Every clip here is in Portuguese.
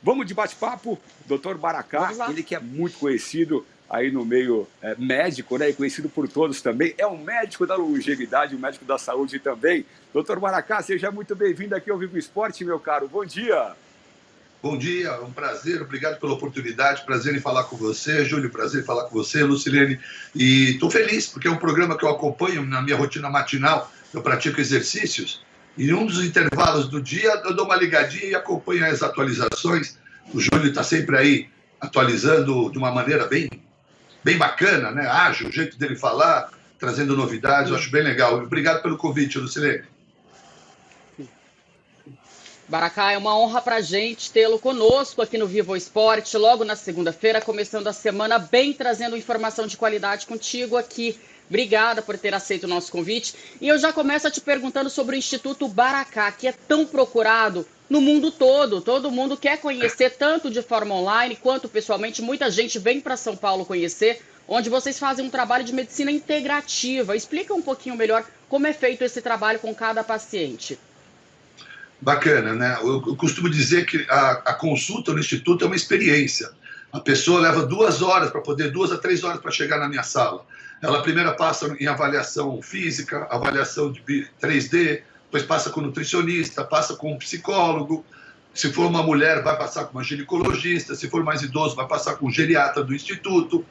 Vamos de bate-papo, Dr. Baracá, ele que é muito conhecido aí no meio médico, né, e conhecido por todos também, é um médico da longevidade, um médico da saúde também. Dr. Baracá, seja muito bem-vindo aqui ao Vivo Esporte, meu caro. Bom dia. Bom dia, é um prazer, obrigado pela oportunidade, prazer em falar com você, Júlio, prazer em falar com você, Lucilene, e estou feliz, porque é um programa que eu acompanho na minha rotina matinal, eu pratico exercícios, e em um dos intervalos do dia eu dou uma ligadinha e acompanho as atualizações. O Júlio está sempre aí atualizando de uma maneira bem bacana, né? Ágil, o jeito dele falar, trazendo novidades, eu acho bem legal. Obrigado pelo convite, Lucilene. Baracá, é uma honra para a gente tê-lo conosco aqui no Vivo Esporte, logo na segunda-feira, começando a semana bem, trazendo informação de qualidade contigo aqui. Obrigada por ter aceito o nosso convite. E eu já começo te perguntando sobre o Instituto Baracá, que é tão procurado no mundo todo. Todo mundo quer conhecer, tanto de forma online quanto pessoalmente. Muita gente vem para São Paulo conhecer, onde vocês fazem um trabalho de medicina integrativa. Explica um pouquinho melhor como é feito esse trabalho com cada paciente. Bacana, né? Eu costumo dizer que a consulta no Instituto é uma experiência. A pessoa leva 2 horas para poder, 2 a 3 horas para chegar na minha sala. Ela primeiro passa em avaliação física, avaliação de 3D, depois passa com nutricionista, passa com um psicólogo. Se for uma mulher, vai passar com uma ginecologista. Se for mais idoso, vai passar com um geriatra do Instituto.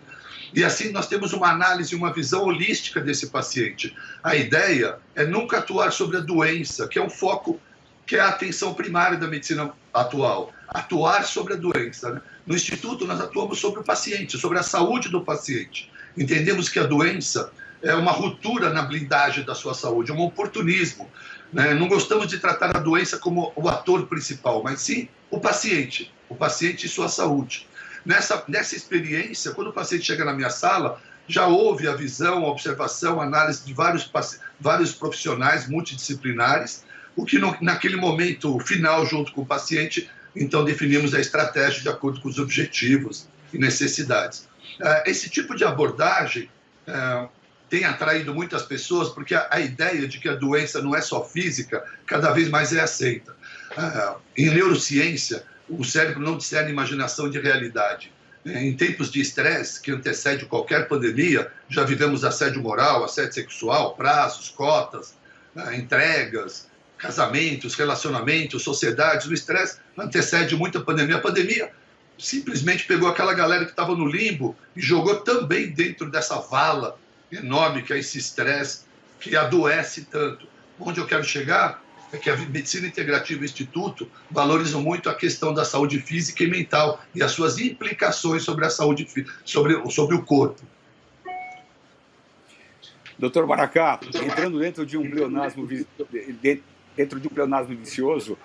E assim nós temos uma análise, uma visão holística desse paciente. A ideia é nunca atuar sobre a doença, que é um foco, que é a atenção primária da medicina atual, atuar sobre a doença, né? No Instituto, nós atuamos sobre o paciente, sobre a saúde do paciente. Entendemos que a doença é uma ruptura na blindagem da sua saúde, é um oportunismo, né? Não gostamos de tratar a doença como o ator principal, mas sim o paciente e sua saúde. Nessa experiência, quando o paciente chega na minha sala, já houve a visão, a observação, a análise de vários profissionais multidisciplinares, o que naquele momento final, junto com o paciente, então definimos a estratégia de acordo com os objetivos e necessidades. Esse tipo de abordagem tem atraído muitas pessoas, porque a ideia de que a doença não é só física, cada vez mais é aceita. Em neurociência, o cérebro não discerne imaginação de realidade. Em tempos de estresse, que antecede qualquer pandemia, já vivemos assédio moral, assédio sexual, prazos, cotas, entregas, casamentos, relacionamentos, sociedades. O estresse antecede muito a pandemia. A pandemia simplesmente pegou aquela galera que estava no limbo e jogou também dentro dessa vala enorme que é esse estresse que adoece tanto. Onde eu quero chegar é que a Medicina Integrativa e o Instituto valorizam muito a questão da saúde física e mental e as suas implicações sobre a saúde, sobre o corpo. Doutor Baracá, entrando dentro de um pleonasmo vicioso,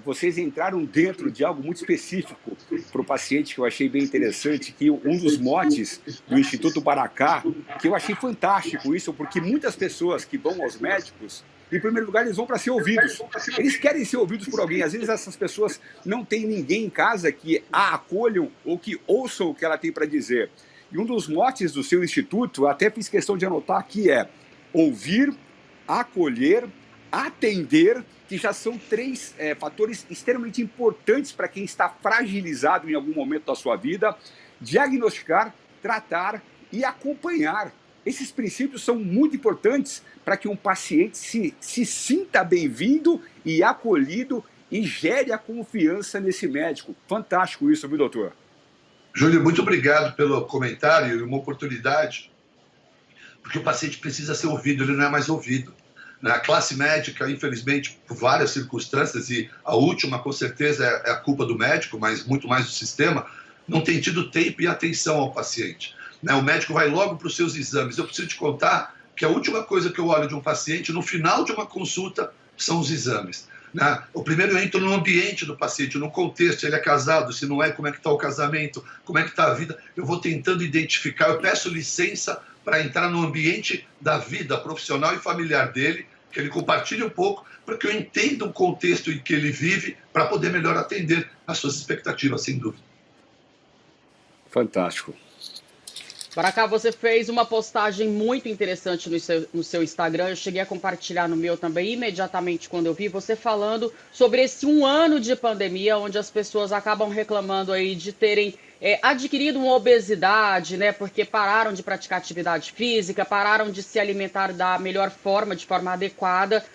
vocês entraram dentro de algo muito específico para o paciente, que eu achei bem interessante, que um dos motes do Instituto Baracá, que eu achei fantástico isso, porque muitas pessoas que vão aos médicos, em primeiro lugar, eles vão para ser ouvidos. Eles querem ser ouvidos por alguém. Às vezes essas pessoas não têm ninguém em casa que a acolham ou que ouçam o que ela tem para dizer. E um dos motes do seu instituto, até fiz questão de anotar aqui, é ouvir, acolher, atender, que já são 3 fatores extremamente importantes para quem está fragilizado em algum momento da sua vida: diagnosticar, tratar e acompanhar. Esses princípios são muito importantes para que um paciente se sinta bem-vindo e acolhido e gere a confiança nesse médico. Fantástico isso, viu, doutor? Júlio, muito obrigado pelo comentário e uma oportunidade, porque o paciente precisa ser ouvido, ele não é mais ouvido. A classe médica, infelizmente, por várias circunstâncias, e a última, com certeza, é a culpa do médico, mas muito mais do sistema, não tem tido tempo e atenção ao paciente. O médico vai logo para os seus exames. Eu preciso te contar que a última coisa que eu olho de um paciente, no final de uma consulta, são os exames. O primeiro eu entro no ambiente do paciente, no contexto, se ele é casado, se não é, como é que está o casamento, como é que está a vida. Eu vou tentando identificar, eu peço licença para entrar no ambiente da vida profissional e familiar dele, que ele compartilhe um pouco, para que eu entenda o contexto em que ele vive, para poder melhor atender às suas expectativas, sem dúvida. Fantástico. Baracá, você fez uma postagem muito interessante no seu Instagram, eu cheguei a compartilhar no meu também, imediatamente quando eu vi, você falando sobre esse 1 ano de pandemia, onde as pessoas acabam reclamando aí de terem adquirido uma obesidade, né, porque pararam de praticar atividade física, pararam de se alimentar da melhor forma, de forma adequada,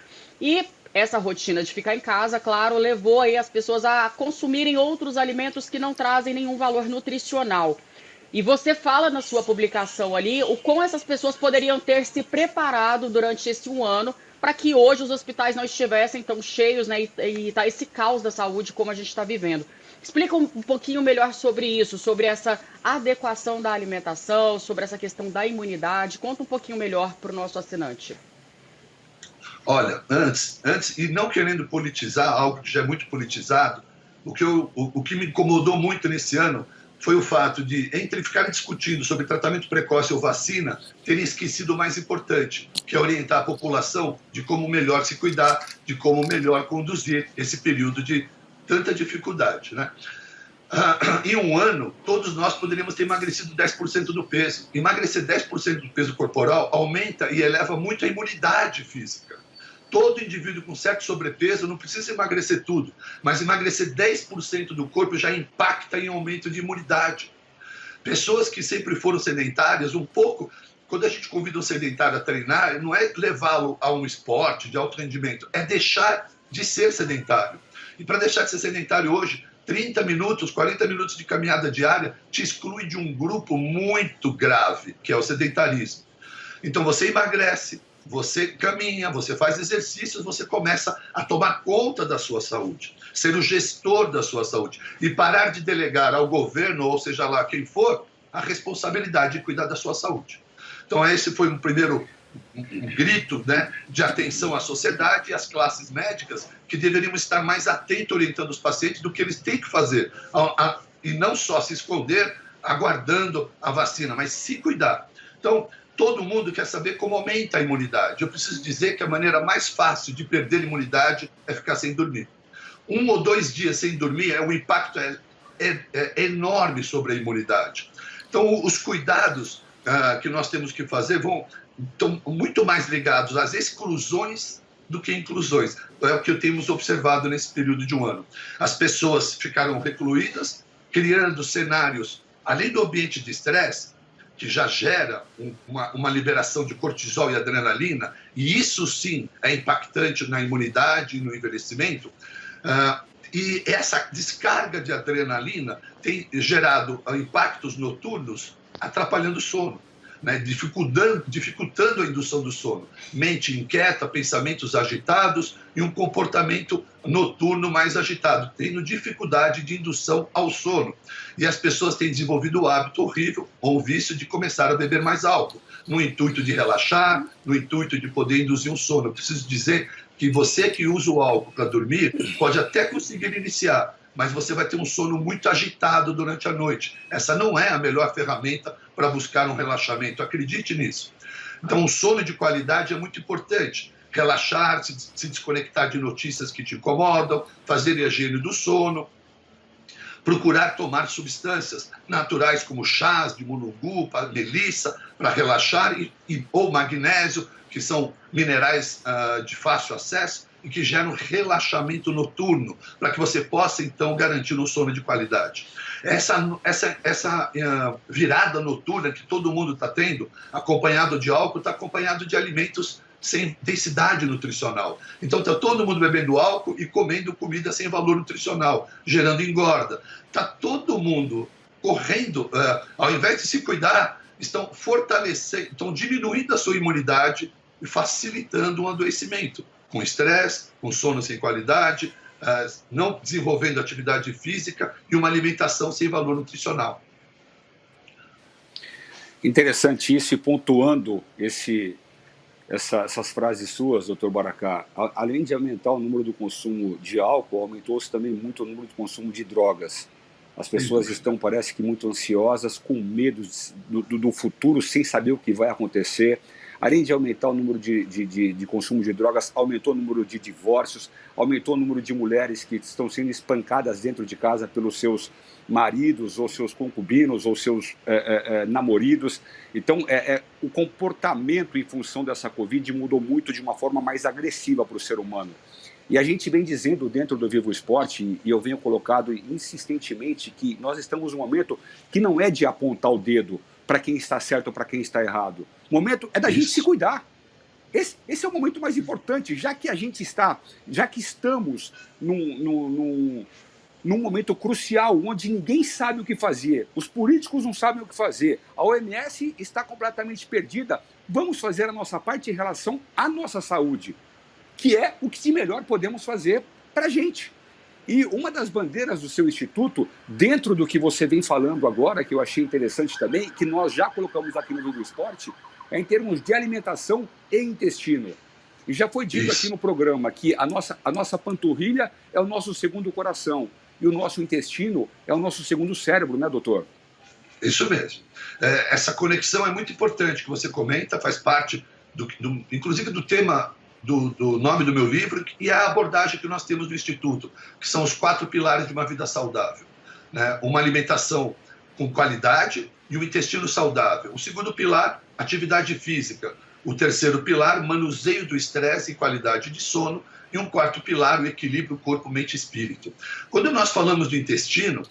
e essa rotina de ficar em casa, claro, levou aí as pessoas a consumirem outros alimentos que não trazem nenhum valor nutricional. E você fala na sua publicação ali o como essas pessoas poderiam ter se preparado durante esse 1 ano para que hoje os hospitais não estivessem tão cheios, né, e tá esse caos da saúde como a gente está vivendo. Explica um pouquinho melhor sobre isso, sobre essa adequação da alimentação, sobre essa questão da imunidade. Conta um pouquinho melhor para o nosso assinante. Olha, antes, e não querendo politizar algo que já é muito politizado, o que me incomodou muito nesse ano foi o fato de, entre ficarem discutindo sobre tratamento precoce ou vacina, terem esquecido o mais importante, que é orientar a população de como melhor se cuidar, de como melhor conduzir esse período de tanta dificuldade, né? Em 1 ano, todos nós poderíamos ter emagrecido 10% do peso. Emagrecer 10% do peso corporal aumenta e eleva muito a imunidade física. Todo indivíduo com certo sobrepeso não precisa emagrecer tudo, mas emagrecer 10% do corpo já impacta em aumento de imunidade. Pessoas que sempre foram sedentárias, um pouco, quando a gente convida um sedentário a treinar, não é levá-lo a um esporte de alto rendimento, é deixar de ser sedentário. E para deixar de ser sedentário hoje, 30 minutos, 40 minutos de caminhada diária te exclui de um grupo muito grave, que é o sedentarismo. Então você emagrece, você caminha, você faz exercícios, você começa a tomar conta da sua saúde, ser o gestor da sua saúde e parar de delegar ao governo, ou seja lá quem for, a responsabilidade de cuidar da sua saúde. Então esse foi um primeiro grito, né, de atenção à sociedade e às classes médicas que deveriam estar mais atentos orientando os pacientes do que eles têm que fazer, e não só se esconder aguardando a vacina, mas se cuidar. Então, todo mundo quer saber como aumenta a imunidade. Eu preciso dizer que a maneira mais fácil de perder imunidade é ficar sem dormir. 1 ou 2 dias sem dormir, o impacto é enorme sobre a imunidade. Então, os cuidados que nós temos que fazer estão muito mais ligados às exclusões do que inclusões. É o que temos observado nesse período de 1 ano. As pessoas ficaram recluídas, criando cenários, além do ambiente de estresse, que já gera uma liberação de cortisol e adrenalina, e isso sim é impactante na imunidade e no envelhecimento, e essa descarga de adrenalina tem gerado impactos noturnos atrapalhando o sono, né, dificultando a indução do sono. Mente inquieta, pensamentos agitados e um comportamento noturno mais agitado, tendo dificuldade de indução ao sono. E as pessoas têm desenvolvido o hábito horrível ou o vício de começar a beber mais álcool, no intuito de relaxar, no intuito de poder induzir um sono. Eu preciso dizer que você que usa o álcool para dormir pode até conseguir iniciar, mas você vai ter um sono muito agitado durante a noite. Essa não é a melhor ferramenta para buscar um relaxamento, acredite nisso. Então, o sono de qualidade é muito importante. Relaxar, se desconectar de notícias que te incomodam, fazer a higiene do sono, procurar tomar substâncias naturais como chás de mulungu, melissa, para relaxar, ou magnésio, que são minerais de fácil acesso, e que geram relaxamento noturno, para que você possa, então, garantir um sono de qualidade. Essa virada noturna que todo mundo está tendo, acompanhado de álcool, está acompanhado de alimentos sem densidade nutricional. Então, está todo mundo bebendo álcool e comendo comida sem valor nutricional, gerando engorda. Está todo mundo correndo, ao invés de se cuidar, estão fortalecendo, estão diminuindo a sua imunidade e facilitando um adoecimento, com estresse, com sono sem qualidade, não desenvolvendo atividade física e uma alimentação sem valor nutricional. Interessante isso, e pontuando essas frases suas, doutor Baracá, além de aumentar o número do consumo de álcool, aumentou-se também muito o número de consumo de drogas. As pessoas estão, parece que, muito ansiosas, com medo do futuro, sem saber o que vai acontecer. além de aumentar o número de consumo de drogas, aumentou o número de divórcios, aumentou o número de mulheres que estão sendo espancadas dentro de casa pelos seus maridos, ou seus concubinos, ou seus namoridos. Então, o comportamento em função dessa Covid mudou muito de uma forma mais agressiva para o ser humano. E a gente vem dizendo dentro do Vivo Esporte, e eu venho colocado insistentemente, que nós estamos num momento que não é de apontar o dedo para quem está certo ou para quem está errado. O momento é da gente se cuidar. Esse é o momento mais importante, já que estamos num momento crucial, onde ninguém sabe o que fazer, os políticos não sabem o que fazer, a OMS está completamente perdida. Vamos fazer a nossa parte em relação à nossa saúde, que é o que de melhor podemos fazer para a gente. E uma das bandeiras do seu instituto, dentro do que você vem falando agora, que eu achei interessante também, que nós já colocamos aqui no Vivo Esporte, é em termos de alimentação e intestino. E já foi dito aqui no programa que a nossa panturrilha é o nosso segundo coração e o nosso intestino é o nosso segundo cérebro, né, doutor? Isso mesmo. Essa conexão é muito importante que você comenta, faz parte, inclusive, do tema do nome do meu livro e a abordagem que nós temos no Instituto, que são os 4 pilares de uma vida saudável, né? Uma alimentação com qualidade e um intestino saudável. O segundo pilar, atividade física. O terceiro pilar, manuseio do estresse e qualidade de sono. E um quarto pilar, o equilíbrio corpo, mente e espírito. Quando nós falamos do intestino,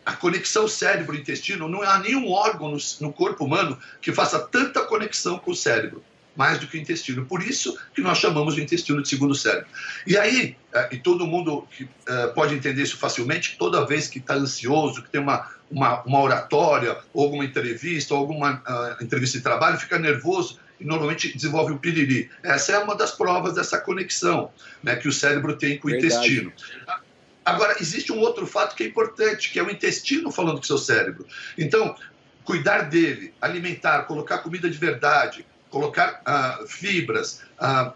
a conexão cérebro-intestino, não há nenhum órgão no corpo humano que faça tanta conexão com o cérebro, mais do que o intestino. Por isso que nós chamamos o intestino de segundo cérebro. E aí, e todo mundo que pode entender isso facilmente, toda vez que está ansioso, que tem uma oratória, ou alguma entrevista, ou alguma entrevista de trabalho, fica nervoso e normalmente desenvolve um piriri. Essa é uma das provas dessa conexão, né, que o cérebro tem com o intestino. Agora, existe um outro fato que é importante, que é o intestino falando com o seu cérebro. Então, cuidar dele, alimentar, colocar comida de verdade, colocar fibras,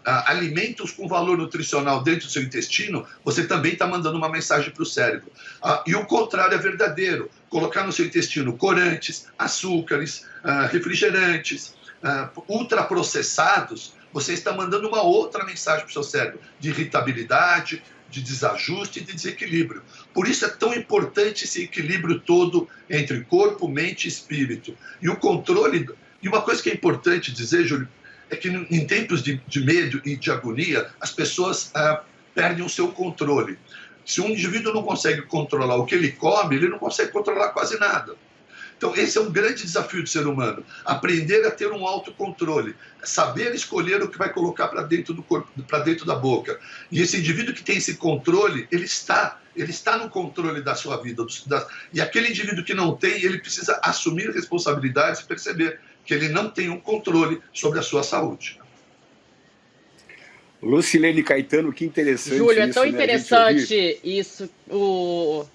alimentos com valor nutricional dentro do seu intestino, você também está mandando uma mensagem para o cérebro. E o contrário é verdadeiro. Colocar no seu intestino corantes, açúcares, refrigerantes, ultraprocessados, você está mandando uma outra mensagem para o seu cérebro, de irritabilidade, de desajuste e de desequilíbrio. Por isso é tão importante esse equilíbrio todo entre corpo, mente e espírito. E o controle... E uma coisa que é importante dizer, Júlio, é que em tempos de medo e de agonia, as pessoas perdem o seu controle. Se um indivíduo não consegue controlar o que ele come, ele não consegue controlar quase nada. Então, esse é um grande desafio do ser humano. Aprender a ter um autocontrole. Saber escolher o que vai colocar para dentro do corpo, para dentro da boca. E esse indivíduo que tem esse controle, ele está no controle da sua vida. E aquele indivíduo que não tem, ele precisa assumir responsabilidades e perceber que ele não tem um controle sobre a sua saúde. Lucilene Caetano, que interessante. Júlio, é tão interessante isso, o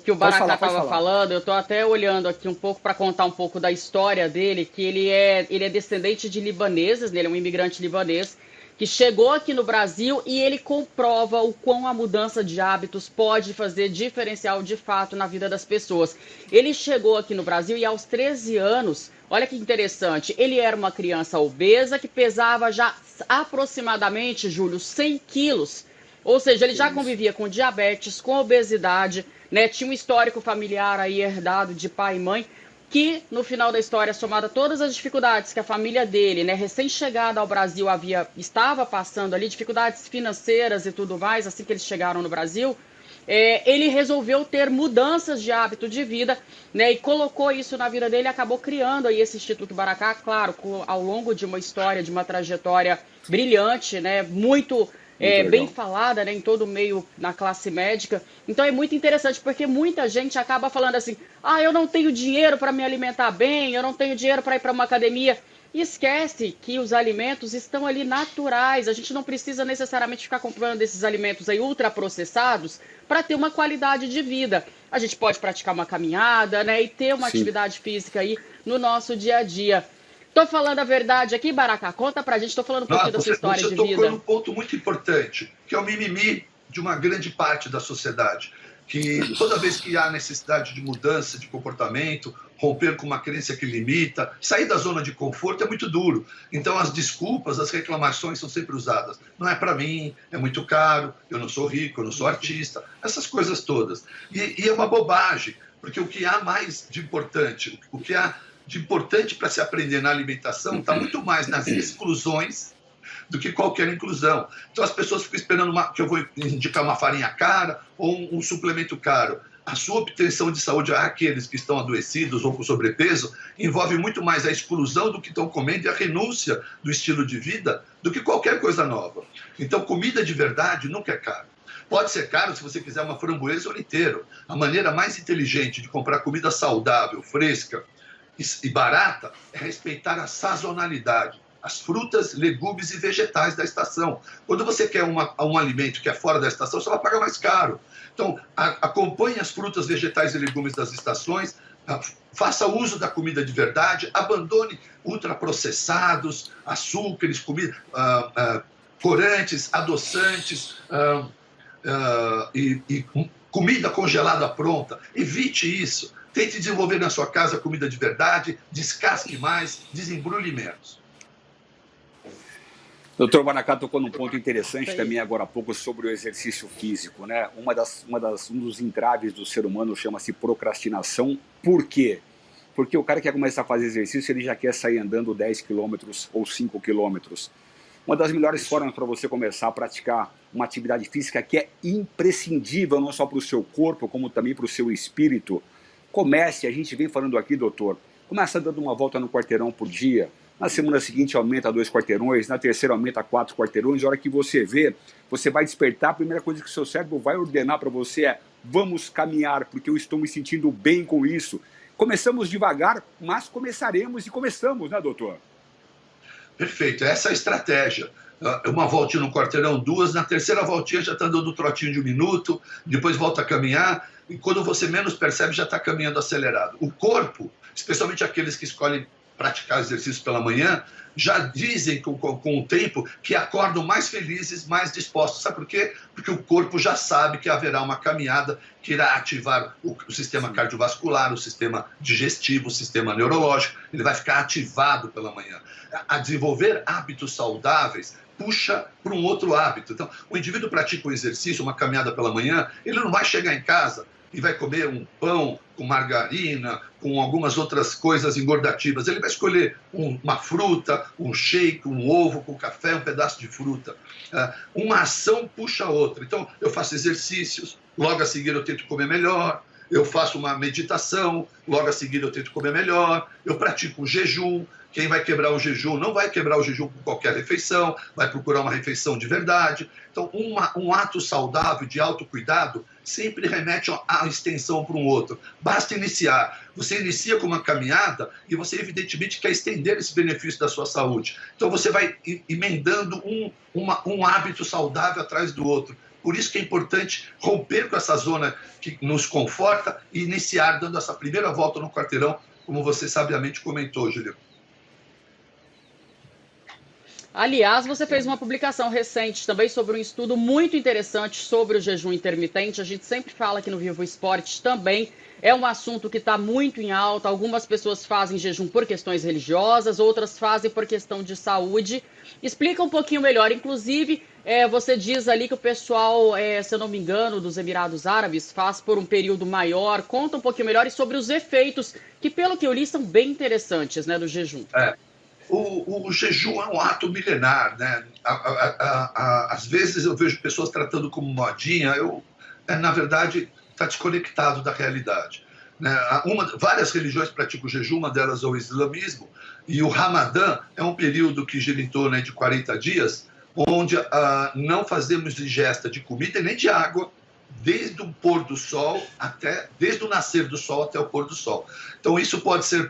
que o Baracá estava falando. Eu estou até olhando aqui um pouco para contar um pouco da história dele, que ele é descendente de libaneses, ele é um imigrante libanês, que chegou aqui no Brasil e ele comprova o quão a mudança de hábitos pode fazer diferencial de fato na vida das pessoas. Ele chegou aqui no Brasil e aos 13 anos, olha que interessante, ele era uma criança obesa que pesava já aproximadamente, Júlio, 100 quilos. Ou seja, ele já convivia com diabetes, com obesidade, né? Tinha um histórico familiar aí herdado de pai e mãe, que no final da história, somada a todas as dificuldades que a família dele, né, recém-chegada ao Brasil, estava passando ali, dificuldades financeiras e tudo mais, assim que eles chegaram no Brasil, ele resolveu ter mudanças de hábito de vida, né, e colocou isso na vida dele e acabou criando aí esse Instituto Baracá, claro, ao longo de uma história, de uma trajetória brilhante, né, muito bem falada, né, em todo o meio, na classe médica. Então é muito interessante, porque muita gente acaba falando assim, eu não tenho dinheiro para me alimentar bem, eu não tenho dinheiro para ir para uma academia. E esquece que os alimentos estão ali naturais, a gente não precisa necessariamente ficar comprando esses alimentos aí ultraprocessados para ter uma qualidade de vida. A gente pode praticar uma caminhada, né, e ter uma atividade física aí no nosso dia a dia. Tô falando a verdade aqui, Baracá? Conta pra gente, tô falando um pouquinho da sua história de vida. Você tocou num ponto muito importante, que é o mimimi de uma grande parte da sociedade. Que toda vez que há necessidade de mudança de comportamento, romper com uma crença que limita. Sair da zona de conforto é muito duro. Então, as desculpas, as reclamações são sempre usadas. Não é para mim, é muito caro, eu não sou rico, eu não sou artista, essas coisas todas. E é uma bobagem, porque o que há mais de importante, o que há de importante para se aprender na alimentação está muito mais nas exclusões do que qualquer inclusão. Então, as pessoas ficam esperando que eu vou indicar uma farinha cara ou um suplemento caro. A sua obtenção de saúde àqueles que estão adoecidos ou com sobrepeso envolve muito mais a exclusão do que estão comendo e a renúncia do estilo de vida do que qualquer coisa nova. Então, comida de verdade nunca é caro. Pode ser caro se você quiser uma framboesa ou inteiro. A maneira mais inteligente de comprar comida saudável, fresca e barata é respeitar a sazonalidade, as frutas, legumes e vegetais da estação. Quando você quer um alimento que é fora da estação, você vai pagar mais caro. Então, acompanhe as frutas, vegetais e legumes das estações, faça uso da comida de verdade, abandone ultraprocessados, açúcares, corantes, adoçantes e comida congelada pronta. Evite isso. Tente desenvolver na sua casa comida de verdade, descasque mais, desembrulhe menos. Doutor Baracá tocou num ponto interessante também agora há pouco sobre o exercício físico, né? Um dos entraves do ser humano chama-se procrastinação. Por quê? Porque o cara que quer começar a fazer exercício, ele já quer sair andando 10 quilômetros ou 5 quilômetros. Uma das melhores formas para você começar a praticar uma atividade física que é imprescindível não só para o seu corpo, como também para o seu espírito. Comece, a gente vem falando aqui, doutor, começa dando uma volta no quarteirão por dia. Na semana seguinte aumenta a 2 quarteirões, na terceira aumenta a 4 quarteirões. A hora que você vê, você vai despertar, a primeira coisa que o seu cérebro vai ordenar para você é: vamos caminhar, porque eu estou me sentindo bem com isso. Começamos devagar, mas começaremos e começamos, né, doutor? Perfeito, essa é a estratégia. Uma voltinha no quarteirão, 2, na terceira voltinha já está dando um trotinho de 1 minuto, depois volta a caminhar, e quando você menos percebe, já está caminhando acelerado. O corpo, especialmente aqueles que escolhem praticar exercício pela manhã, já dizem com o tempo que acordam mais felizes, mais dispostos. Sabe por quê? Porque o corpo já sabe que haverá uma caminhada que irá ativar o sistema cardiovascular, o sistema digestivo, o sistema neurológico. Ele vai ficar ativado pela manhã. A desenvolver hábitos saudáveis puxa para um outro hábito. Então, o indivíduo pratica um exercício, uma caminhada pela manhã, ele não vai chegar em casa e vai comer um pão com margarina, com algumas outras coisas engordativas. Ele vai escolher uma fruta, um shake, um ovo com café, um pedaço de fruta. Uma ação puxa a outra. Então, eu faço exercícios, logo a seguir eu tento comer melhor, eu faço uma meditação, logo a seguir eu tento comer melhor, eu pratico um jejum. Quem vai quebrar o jejum não vai quebrar o jejum com qualquer refeição, vai procurar uma refeição de verdade. Então, um ato saudável de autocuidado sempre remete a extensão para um outro. Basta iniciar. Você inicia com uma caminhada e você, evidentemente, quer estender esse benefício da sua saúde. Então, você vai emendando um hábito saudável atrás do outro. Por isso que é importante romper com essa zona que nos conforta e iniciar dando essa primeira volta no quarteirão, como você sabiamente comentou, Juliano. Aliás, você fez uma publicação recente também sobre um estudo muito interessante sobre o jejum intermitente. A gente sempre fala aqui no Vivo Esporte também. É um assunto que está muito em alta. Algumas pessoas fazem jejum por questões religiosas, outras fazem por questão de saúde. Explica um pouquinho melhor. Inclusive, você diz ali que o pessoal, se eu não me engano, dos Emirados Árabes faz por um período maior. Conta um pouquinho melhor e sobre os efeitos, que pelo que eu li são bem interessantes, né, do jejum. O jejum é um ato milenar, né? Às vezes eu vejo pessoas tratando como modinha, na verdade, está desconectado da realidade. Né? Várias religiões praticam o jejum, uma delas é o islamismo, e o Ramadã é um período que gira em torno de 40 dias, onde não fazemos ingesta de comida e nem de água, desde o pôr do sol desde o nascer do sol até o pôr do sol. Então isso pode ser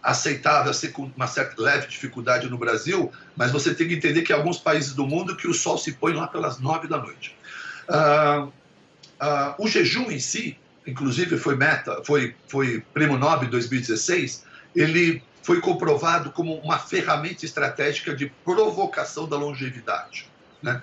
aceitável, ser com uma certa leve dificuldade no Brasil, mas você tem que entender que em alguns países do mundo que o sol se põe lá pelas 9 da noite. O jejum em si, inclusive foi Prêmio Nobel 2016, ele foi comprovado como uma ferramenta estratégica de provocação da longevidade, né?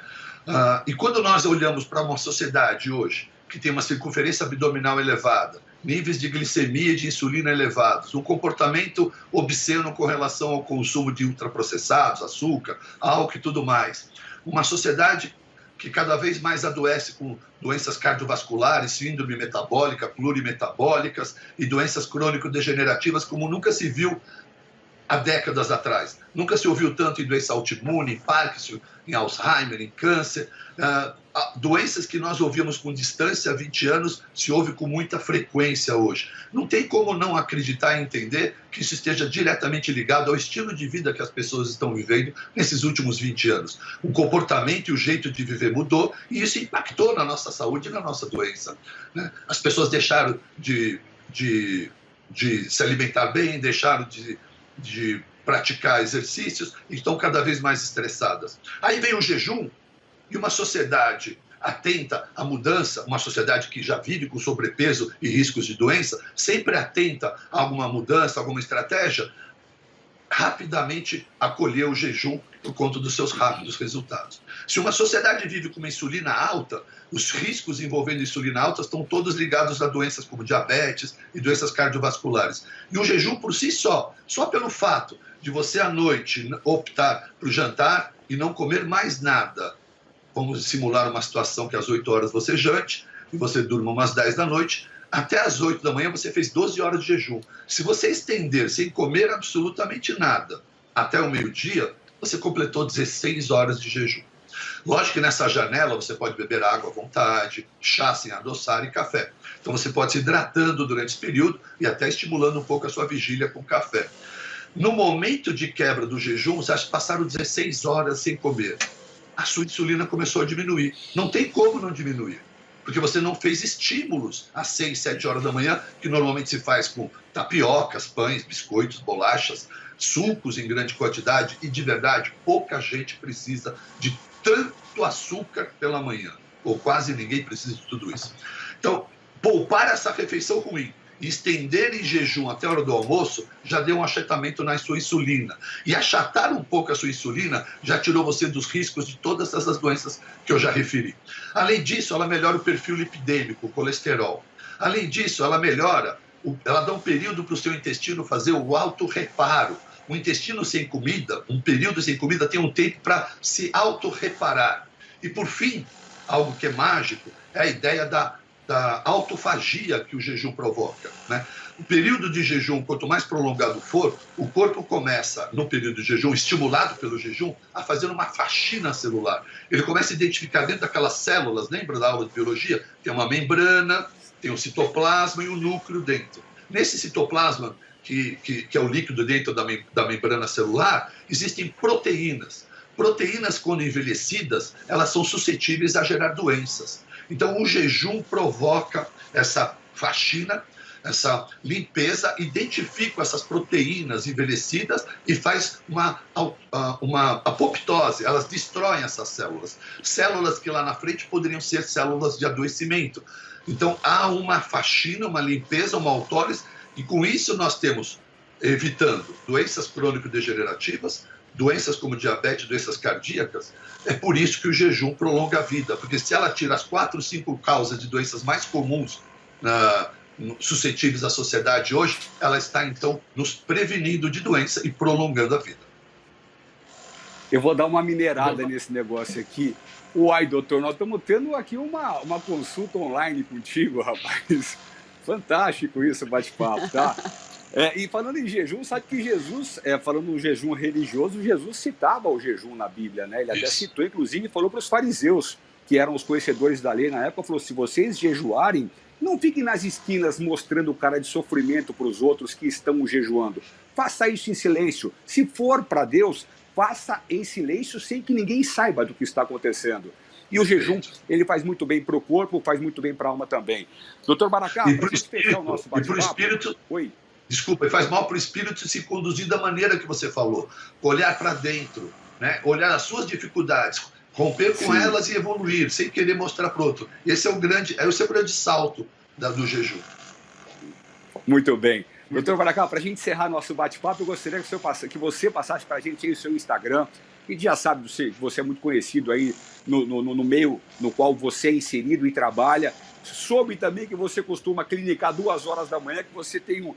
E quando nós olhamos para uma sociedade hoje que tem uma circunferência abdominal elevada, níveis de glicemia e de insulina elevados, um comportamento obsceno com relação ao consumo de ultraprocessados, açúcar, álcool e tudo mais. Uma sociedade que cada vez mais adoece com doenças cardiovasculares, síndrome metabólica, plurimetabólicas e doenças crônico-degenerativas como nunca se viu há décadas atrás. Nunca se ouviu tanto em doença autoimune, em Parkinson, em Alzheimer, em câncer. Doenças que nós ouvíamos com distância há 20 anos, se ouve com muita frequência hoje. Não tem como não acreditar e entender que isso esteja diretamente ligado ao estilo de vida que as pessoas estão vivendo nesses últimos 20 anos. O comportamento e o jeito de viver mudou e isso impactou na nossa saúde e na nossa doença, né? As pessoas deixaram de se alimentar bem, deixaram de praticar exercícios e estão cada vez mais estressadas. Aí vem o jejum e uma sociedade atenta à mudança, uma sociedade que já vive com sobrepeso e riscos de doença, sempre atenta a alguma mudança, alguma estratégia, rapidamente acolheu o jejum por conta dos seus rápidos resultados. Se uma sociedade vive com uma insulina alta, os riscos envolvendo insulina alta estão todos ligados a doenças como diabetes e doenças cardiovasculares. E o jejum por si só pelo fato de você à noite optar para o jantar e não comer mais nada, vamos simular uma situação que às 8 horas você jante e você durma umas 10 da noite, até às 8 da manhã você fez 12 horas de jejum. Se você estender sem comer absolutamente nada até o meio-dia, você completou 16 horas de jejum. Lógico que nessa janela você pode beber água à vontade, chá sem adoçar e café. Então você pode se hidratando durante esse período e até estimulando um pouco a sua vigília com café. No momento de quebra do jejum, você acha que passaram 16 horas sem comer. A sua insulina começou a diminuir. Não tem como não diminuir, porque você não fez estímulos às 6, 7 horas da manhã, que normalmente se faz com tapiocas, pães, biscoitos, bolachas, sucos em grande quantidade, e de verdade, pouca gente precisa de tanto açúcar pela manhã, ou quase ninguém precisa de tudo isso. Então, poupar essa refeição ruim e estender em jejum até a hora do almoço já deu um achatamento na sua insulina. E achatar um pouco a sua insulina já tirou você dos riscos de todas essas doenças que eu já referi. Além disso, ela melhora o perfil lipidêmico, o colesterol. Além disso, ela dá um período para o seu intestino fazer o autorreparo. O intestino sem comida, um período sem comida, tem um tempo para se autorreparar. E por fim, algo que é mágico, é a ideia da autofagia que o jejum provoca, né? O período de jejum, quanto mais prolongado for, o corpo começa, no período de jejum, estimulado pelo jejum, a fazer uma faxina celular. Ele começa a identificar dentro daquelas células, lembra da aula de biologia? Tem uma membrana, tem um citoplasma e um núcleo dentro. Nesse citoplasma, que é o líquido dentro da membrana celular, existem proteínas. Proteínas, quando envelhecidas, elas são suscetíveis a gerar doenças. Então, o jejum provoca essa faxina, essa limpeza, identifica essas proteínas envelhecidas e faz uma apoptose. Elas destroem essas células. Células que lá na frente poderiam ser células de adoecimento. Então, há uma faxina, uma limpeza, uma autólise, e com isso nós temos, evitando doenças crônico-degenerativas, doenças como diabetes, doenças cardíacas. É por isso que o jejum prolonga a vida, porque se ela tira as 4, 5 causas de doenças mais comuns suscetíveis à sociedade hoje, ela está, então, nos prevenindo de doença e prolongando a vida. Eu vou dar uma minerada nesse negócio aqui. Uai, doutor, nós estamos tendo aqui uma consulta online contigo, rapaz. Fantástico isso, bate-papo, tá? E falando em jejum, sabe que Jesus, falando no jejum religioso, Jesus citava o jejum na Bíblia, né? Ele até citou, inclusive, falou para os fariseus, que eram os conhecedores da lei na época, falou, se vocês jejuarem, não fiquem nas esquinas mostrando cara de sofrimento para os outros que estão jejuando. Faça isso em silêncio. Se for para Deus, faça em silêncio sem que ninguém saiba do que está acontecendo. E o jejum, ele faz muito bem para o corpo, faz muito bem para a alma também. Doutor Baracá, para fechar o nosso bate-papo... Oi. Desculpa, faz mal para o espírito se conduzir da maneira que você falou. Olhar para dentro, né? Olhar as suas dificuldades, romper com elas e evoluir, sem querer mostrar para o outro. Esse é o grande salto do jejum. Muito bem. Doutor Baracá, para a gente encerrar nosso bate-papo, eu gostaria que você passasse para a gente aí o seu Instagram. A gente já sabe que você é muito conhecido aí no meio no qual você é inserido e trabalha. Soube também que você costuma clinicar 2 horas da manhã, que você tem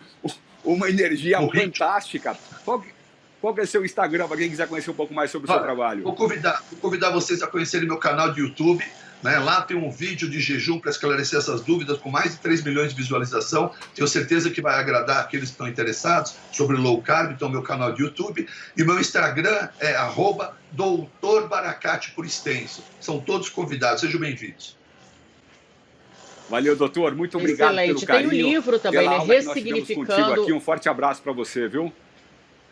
uma energia fantástica. Qual que é o seu Instagram, para quem quiser conhecer um pouco mais sobre o seu trabalho? Vou convidar vocês a conhecerem meu canal de YouTube. Né? Lá tem um vídeo de jejum para esclarecer essas dúvidas, com mais de 3 milhões de visualização. Tenho certeza que vai agradar aqueles que estão interessados sobre low carb. Então, meu canal de YouTube. E meu Instagram é @Dr. Baracate por extenso. São todos convidados. Sejam bem-vindos. Valeu, doutor. Muito obrigado pelo carinho. Tem um livro também, né? Ressignificando. Aqui. Um forte abraço para você, viu?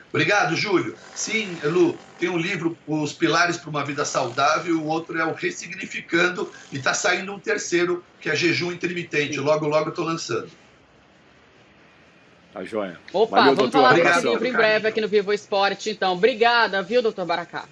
Obrigado, Júlio. Sim, Lu, tem um livro, Os Pilares para uma Vida Saudável, o outro é o Ressignificando, e está saindo um terceiro, que é Jejum Intermitente. Logo, logo eu estou lançando. Tá joia. Opa, valeu, vamos falar desse livro em breve aqui no Vivo Esporte, então. Obrigada, viu, doutor Baracá?